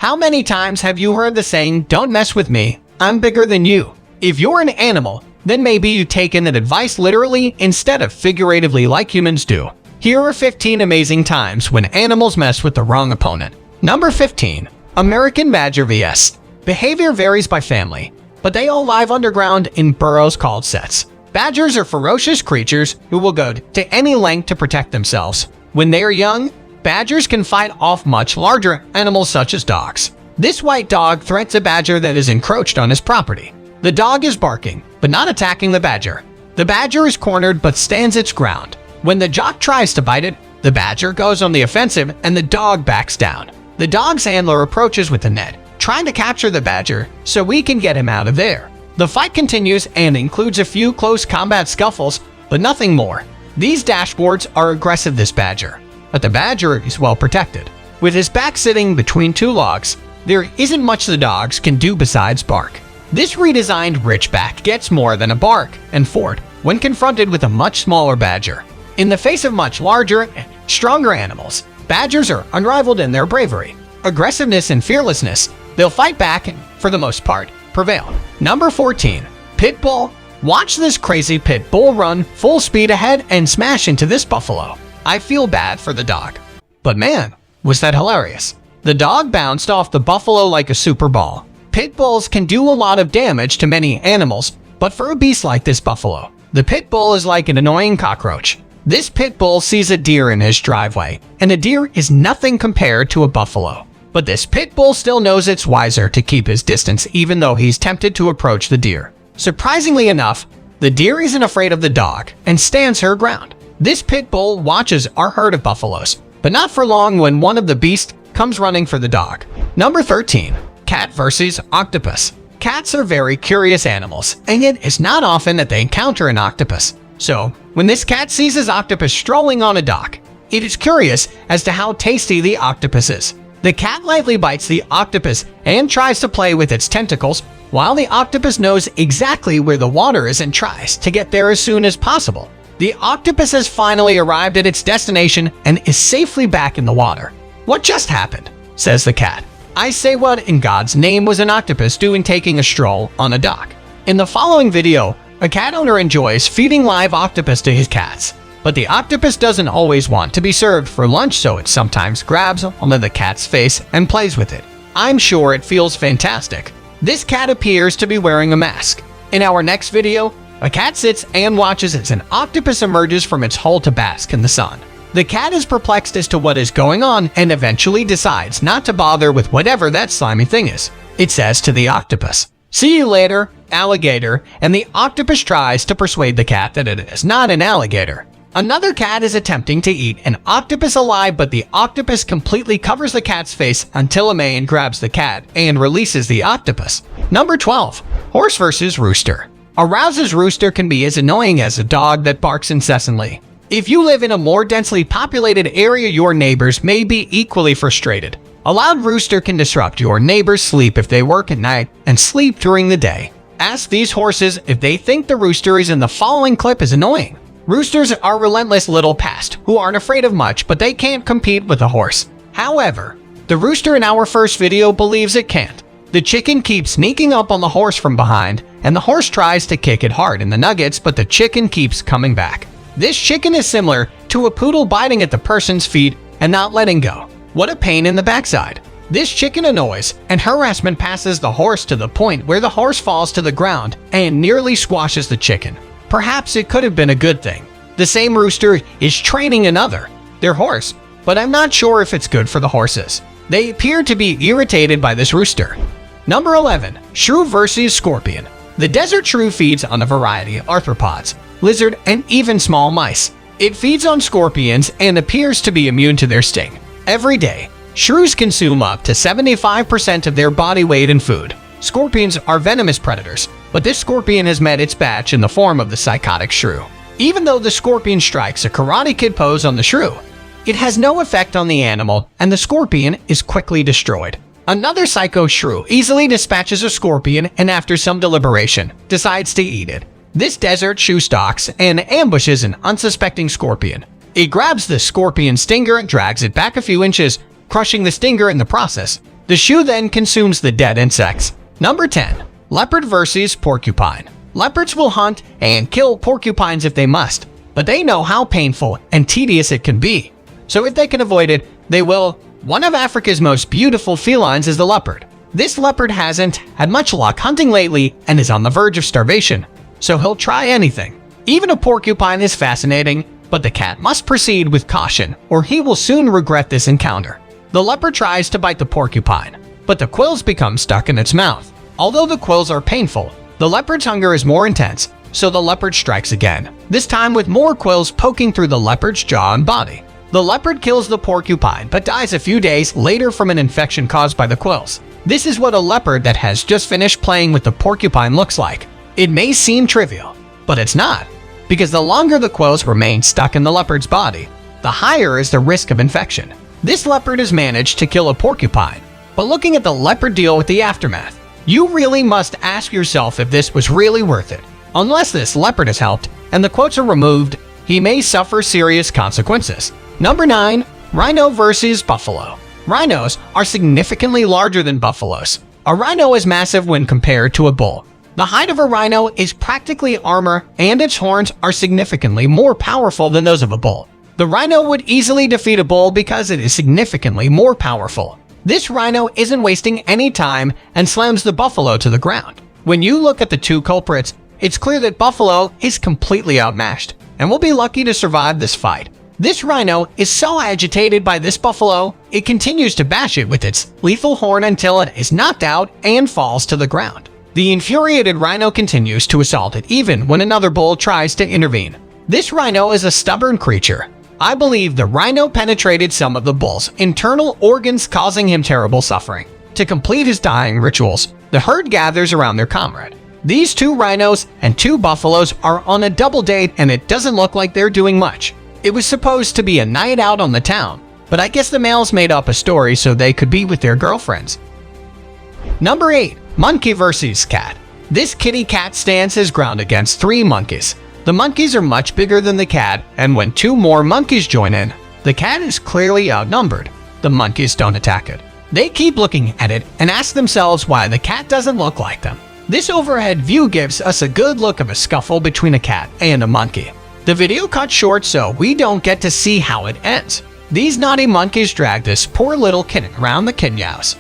How many times have you heard the saying, "Don't mess with me, I'm bigger than you"? If you're an animal, then maybe you take in that advice literally instead of figuratively like humans do. Here are 15 amazing times when animals mess with the wrong opponent. Number 15. American Badger vs. Behavior varies by family, but they all live underground in burrows called sets. Badgers are ferocious creatures who will go to any length to protect themselves. When they are young, badgers can fight off much larger animals such as dogs. This white dog threats a badger that is encroached on his property. The dog is barking, but not attacking the badger. The badger is cornered but stands its ground. When the jock tries to bite it, the badger goes on the offensive and the dog backs down. The dog's handler approaches with a net, trying to capture the badger so we can get him out of there. The fight continues and includes a few close combat scuffles, but nothing more. These dashboards are aggressive this badger, but the badger is well protected. With his back sitting between two logs, there isn't much the dogs can do besides bark. This redesigned Ridgeback gets more than a bark and fort when confronted with a much smaller badger. In the face of much larger and stronger animals, badgers are unrivaled in their bravery, aggressiveness, and fearlessness. They'll fight back and, for the most part, prevail. Number 14. Pit Bull. Watch this crazy pit bull run full speed ahead and smash into this buffalo. I feel bad for the dog, but man, was that hilarious. The dog bounced off the buffalo like a super ball. Pit bulls can do a lot of damage to many animals, but for a beast like this buffalo, the pit bull is like an annoying cockroach. This pit bull sees a deer in his driveway, and a deer is nothing compared to a buffalo. But this pit bull still knows it's wiser to keep his distance even though he's tempted to approach the deer. Surprisingly enough, the deer isn't afraid of the dog and stands her ground. This pit bull watches our herd of buffaloes, but not for long when one of the beasts comes running for the dog. Number 13. Cat versus octopus. Cats are very curious animals, and it is not often that they encounter an octopus. So, when this cat sees his octopus strolling on a dock, it is curious as to how tasty the octopus is. The cat lightly bites the octopus and tries to play with its tentacles, while the octopus knows exactly where the water is and tries to get there as soon as possible. The octopus has finally arrived at its destination and is safely back in the water. "What just happened?" says the cat. I say, what in God's name was an octopus doing taking a stroll on a dock? In the following video, a cat owner enjoys feeding live octopus to his cats, but the octopus doesn't always want to be served for lunch, so it sometimes grabs onto the cat's face and plays with it. I'm sure it feels fantastic. This cat appears to be wearing a mask. In our next video, a cat sits and watches as an octopus emerges from its hole to bask in the sun. The cat is perplexed as to what is going on and eventually decides not to bother with whatever that slimy thing is. It says to the octopus, "See you later, alligator," and the octopus tries to persuade the cat that it is not an alligator. Another cat is attempting to eat an octopus alive, but the octopus completely covers the cat's face until a man grabs the cat and releases the octopus. Number 12. Horse versus rooster. A rouse's rooster can be as annoying as a dog that barks incessantly. If you live in a more densely populated area, your neighbors may be equally frustrated. A loud rooster can disrupt your neighbor's sleep if they work at night and sleep during the day. Ask these horses if they think the rooster is in the following clip is annoying. Roosters are relentless little pests who aren't afraid of much, but they can't compete with a horse. However, the rooster in our first video believes it can't. The chicken keeps sneaking up on the horse from behind, and the horse tries to kick it hard in the nuggets, but the chicken keeps coming back. This chicken is similar to a poodle biting at the person's feet and not letting go. What a pain in the backside. This chicken annoys, and harassment passes the horse to the point where the horse falls to the ground and nearly squashes the chicken. Perhaps it could have been a good thing. The same rooster is training their horse, but I'm not sure if it's good for the horses. They appear to be irritated by this rooster. Number 11. Shrew versus scorpion. The desert shrew feeds on a variety of arthropods, lizard, and even small mice. It feeds on scorpions and appears to be immune to their sting. Every day, shrews consume up to 75% of their body weight in food. Scorpions are venomous predators, but this scorpion has met its match in the form of the psychotic shrew. Even though the scorpion strikes a Karate Kid pose on the shrew, it has no effect on the animal, and the scorpion is quickly destroyed. Another psycho shrew easily dispatches a scorpion and after some deliberation, decides to eat it. This desert shrew stalks and ambushes an unsuspecting scorpion. It grabs the scorpion's stinger and drags it back a few inches, crushing the stinger in the process. The shoe then consumes the dead insects. Number 10. Leopard versus porcupine. Leopards will hunt and kill porcupines if they must, but they know how painful and tedious it can be. So if they can avoid it, they will. One of Africa's most beautiful felines is the leopard. This leopard hasn't had much luck hunting lately and is on the verge of starvation, so he'll try anything. Even a porcupine is fascinating, but the cat must proceed with caution or he will soon regret this encounter. The leopard tries to bite the porcupine, but the quills become stuck in its mouth. Although the quills are painful, the leopard's hunger is more intense, so the leopard strikes again, this time with more quills poking through the leopard's jaw and body. The leopard kills the porcupine but dies a few days later from an infection caused by the quills. This is what a leopard that has just finished playing with the porcupine looks like. It may seem trivial, but it's not, because the longer the quills remain stuck in the leopard's body, the higher is the risk of infection. This leopard has managed to kill a porcupine, but looking at the leopard deal with the aftermath, you really must ask yourself if this was really worth it. Unless this leopard has helped and the quotes are removed, he may suffer serious consequences. Number 9. Rhino versus buffalo. Rhinos are significantly larger than buffaloes. A rhino is massive when compared to a bull. The hide of a rhino is practically armor and its horns are significantly more powerful than those of a bull. The rhino would easily defeat a bull because it is significantly more powerful. This rhino isn't wasting any time and slams the buffalo to the ground. When you look at the two culprits, it's clear that buffalo is completely outmatched and will be lucky to survive this fight. This rhino is so agitated by this buffalo, it continues to bash it with its lethal horn until it is knocked out and falls to the ground. The infuriated rhino continues to assault it even when another bull tries to intervene. This rhino is a stubborn creature. I believe the rhino penetrated some of the bull's internal organs, causing him terrible suffering. To complete his dying rituals, the herd gathers around their comrade. These two rhinos and two buffaloes are on a double date and it doesn't look like they're doing much. It was supposed to be a night out on the town, but I guess the males made up a story so they could be with their girlfriends. Number 8. Monkey versus cat. This kitty-cat stands his ground against 3 monkeys. The monkeys are much bigger than the cat, and when 2 more monkeys join in, the cat is clearly outnumbered. The monkeys don't attack it. They keep looking at it and ask themselves why the cat doesn't look like them. This overhead view gives us a good look of a scuffle between a cat and a monkey. The video cut short so we don't get to see how it ends. These naughty monkeys drag this poor little kitten around the kitten house,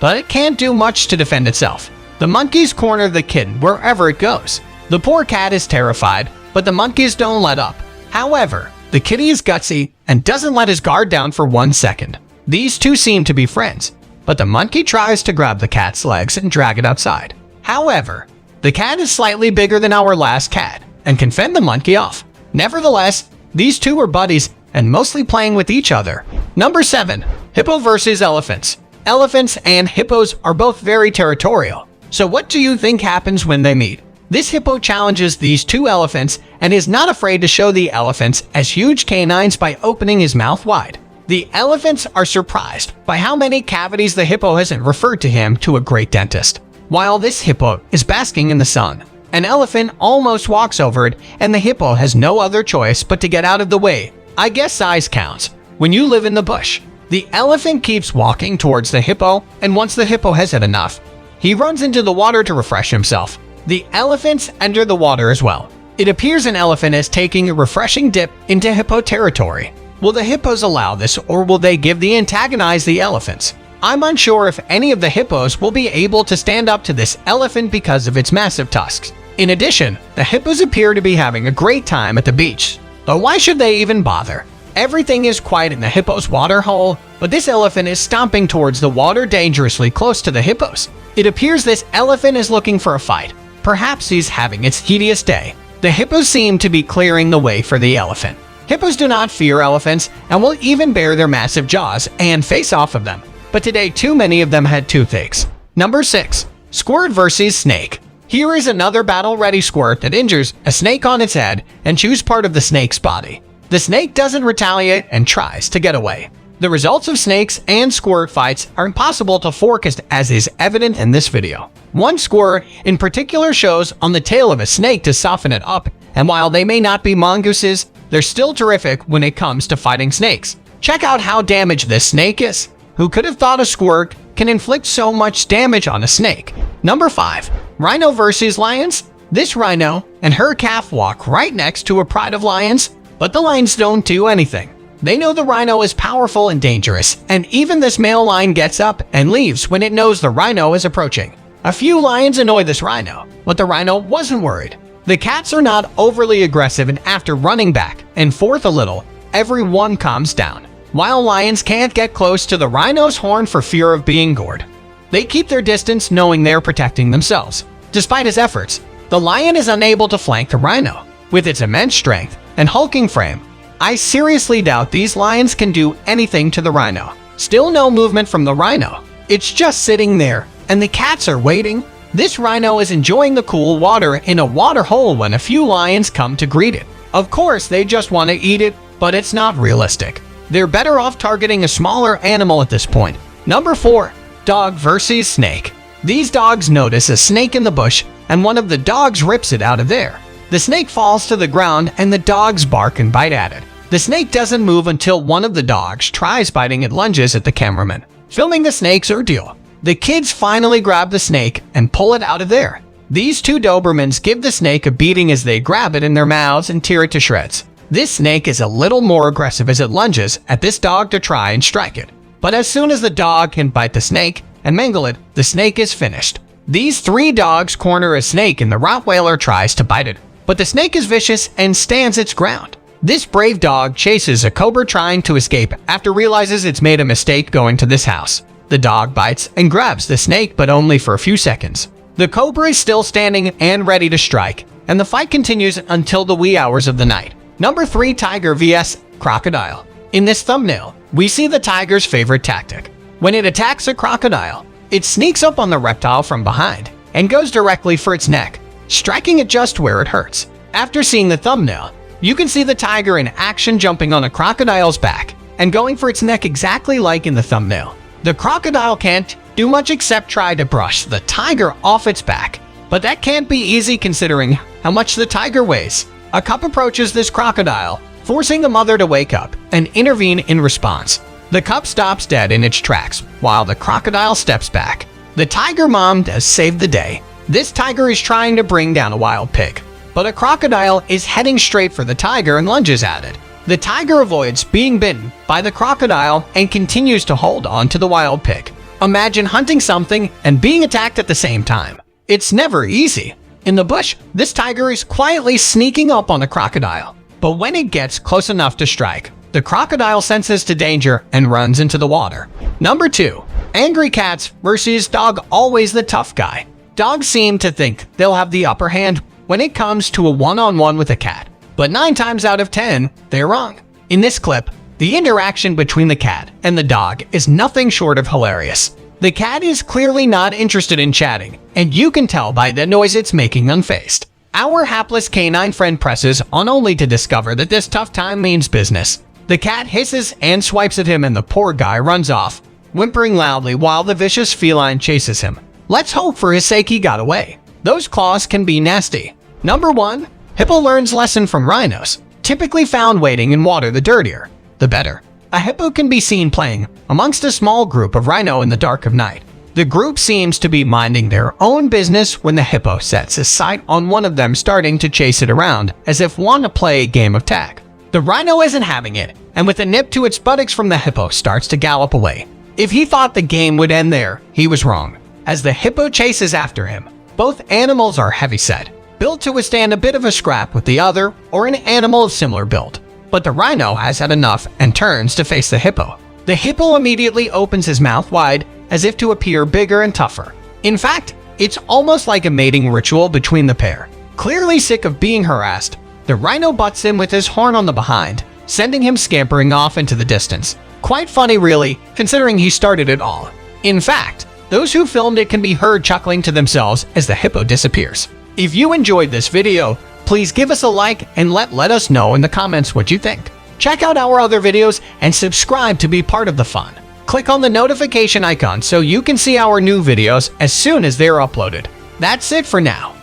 but it can't do much to defend itself. The monkeys corner the kitten wherever it goes. The poor cat is terrified, but the monkeys don't let up. However, the kitty is gutsy and doesn't let his guard down for 1 second. These two seem to be friends, but the monkey tries to grab the cat's legs and drag it outside. However, the cat is slightly bigger than our last cat and can fend the monkey off. Nevertheless, these two are buddies and mostly playing with each other. Number 7. Hippo versus elephants. Elephants and hippos are both very territorial. So what do you think happens when they meet? This hippo challenges these 2 elephants and is not afraid to show the elephants as huge canines by opening his mouth wide. The elephants are surprised by how many cavities the hippo hasn't referred to him to a great dentist. While this hippo is basking in the sun, an elephant almost walks over it and the hippo has no other choice but to get out of the way. I guess size counts when you live in the bush. The elephant keeps walking towards the hippo, and once the hippo has had enough, he runs into the water to refresh himself. The elephants enter the water as well. It appears an elephant is taking a refreshing dip into hippo territory. Will the hippos allow this, or will they give the antagonize the elephants? I'm unsure if any of the hippos will be able to stand up to this elephant because of its massive tusks. In addition, the hippos appear to be having a great time at the beach. But why should they even bother? Everything is quiet in the hippo's water hole, but this elephant is stomping towards the water dangerously close to the hippos. It appears this elephant is looking for a fight. Perhaps he's having its hideous day. The hippos seem to be clearing the way for the elephant. Hippos do not fear elephants and will even bare their massive jaws and face off of them. But today too many of them had toothaches. Number 6. Squirt versus snake. Here is another battle-ready squirt that injures a snake on its head and chews part of the snake's body. The snake doesn't retaliate and tries to get away. The results of snakes and squirt fights are impossible to forecast, as is evident in this video. One squirt in particular shows on the tail of a snake to soften it up, and while they may not be mongooses, they're still terrific when it comes to fighting snakes. Check out how damaged this snake is. Who could have thought a squirt can inflict so much damage on a snake. Number 5. Rhino versus lions. This rhino and her calf walk right next to a pride of lions, but the lions don't do anything. They know the rhino is powerful and dangerous, and even this male lion gets up and leaves when it knows the rhino is approaching. A few lions annoy this rhino, but the rhino wasn't worried. The cats are not overly aggressive, and after running back and forth a little, everyone calms down. While lions can't get close to the rhino's horn for fear of being gored. They keep their distance knowing they're protecting themselves. Despite his efforts, the lion is unable to flank the rhino. With its immense strength and hulking frame, I seriously doubt these lions can do anything to the rhino. Still no movement from the rhino. It's just sitting there, and the cats are waiting. This rhino is enjoying the cool water in a water hole when a few lions come to greet it. Of course, they just want to eat it, but it's not realistic. They're better off targeting a smaller animal at this point. Number 4. Dog versus snake. These dogs notice a snake in the bush, and one of the dogs rips it out of there. The snake falls to the ground, and the dogs bark and bite at it. The snake doesn't move until one of the dogs tries biting and lunges at the cameraman, filming the snake's ordeal. The kids finally grab the snake and pull it out of there. These two Dobermans give the snake a beating as they grab it in their mouths and tear it to shreds. This snake is a little more aggressive as it lunges at this dog to try and strike it. But as soon as the dog can bite the snake and mangle it, the snake is finished. These 3 dogs corner a snake, and the Rottweiler tries to bite it, but the snake is vicious and stands its ground. This brave dog chases a cobra trying to escape after realizes it's made a mistake going to this house. The dog bites and grabs the snake, but only for a few seconds. The cobra is still standing and ready to strike, and the fight continues until the wee hours of the night. Number 3. Tiger vs. Crocodile. In this thumbnail, we see the tiger's favorite tactic. When it attacks a crocodile, it sneaks up on the reptile from behind and goes directly for its neck, striking it just where it hurts. After seeing the thumbnail, you can see the tiger in action jumping on a crocodile's back and going for its neck exactly like in the thumbnail. The crocodile can't do much except try to brush the tiger off its back, but that can't be easy considering how much the tiger weighs. A cub approaches this crocodile, forcing the mother to wake up and intervene in response. The cub stops dead in its tracks while the crocodile steps back. The tiger mom does save the day. This tiger is trying to bring down a wild pig, but a crocodile is heading straight for the tiger and lunges at it. The tiger avoids being bitten by the crocodile and continues to hold on to the wild pig. Imagine hunting something and being attacked at the same time. It's never easy. In the bush, this tiger is quietly sneaking up on the crocodile, but when it gets close enough to strike, the crocodile senses the danger and runs into the water. Number 2. Angry cats versus dog. Always the tough guy. Dogs seem to think they'll have the upper hand when it comes to a one-on-one with a cat, but 9 times out of 10, they're wrong. In this clip, the interaction between the cat and the dog is nothing short of hilarious. The cat is clearly not interested in chatting, and you can tell by the noise it's making unfazed. Our hapless canine friend presses on only to discover that this tough time means business. The cat hisses and swipes at him, and the poor guy runs off, whimpering loudly while the vicious feline chases him. Let's hope for his sake he got away. Those claws can be nasty. Number 1. Hippo learns lesson from rhinos. Typically found wading in water, the dirtier, the better. A hippo can be seen playing amongst a small group of rhino in the dark of night. The group seems to be minding their own business when the hippo sets his sight on one of them, starting to chase it around as if want to play a game of tag. The rhino isn't having it, and with a nip to its buttocks from the hippo starts to gallop away. If he thought the game would end there, he was wrong, as the hippo chases after him. Both animals are heavyset, built to withstand a bit of a scrap with the other or an animal of similar build. But the rhino has had enough and turns to face the hippo. The hippo immediately opens his mouth wide as if to appear bigger and tougher. In fact, it's almost like a mating ritual between the pair. Clearly sick of being harassed, the rhino butts him with his horn on the behind, sending him scampering off into the distance. Quite funny really, considering he started it all. In fact, those who filmed it can be heard chuckling to themselves as the hippo disappears. If you enjoyed this video, please give us a like and let us know in the comments what you think. Check out our other videos and subscribe to be part of the fun. Click on the notification icon so you can see our new videos as soon as they're uploaded. That's it for now.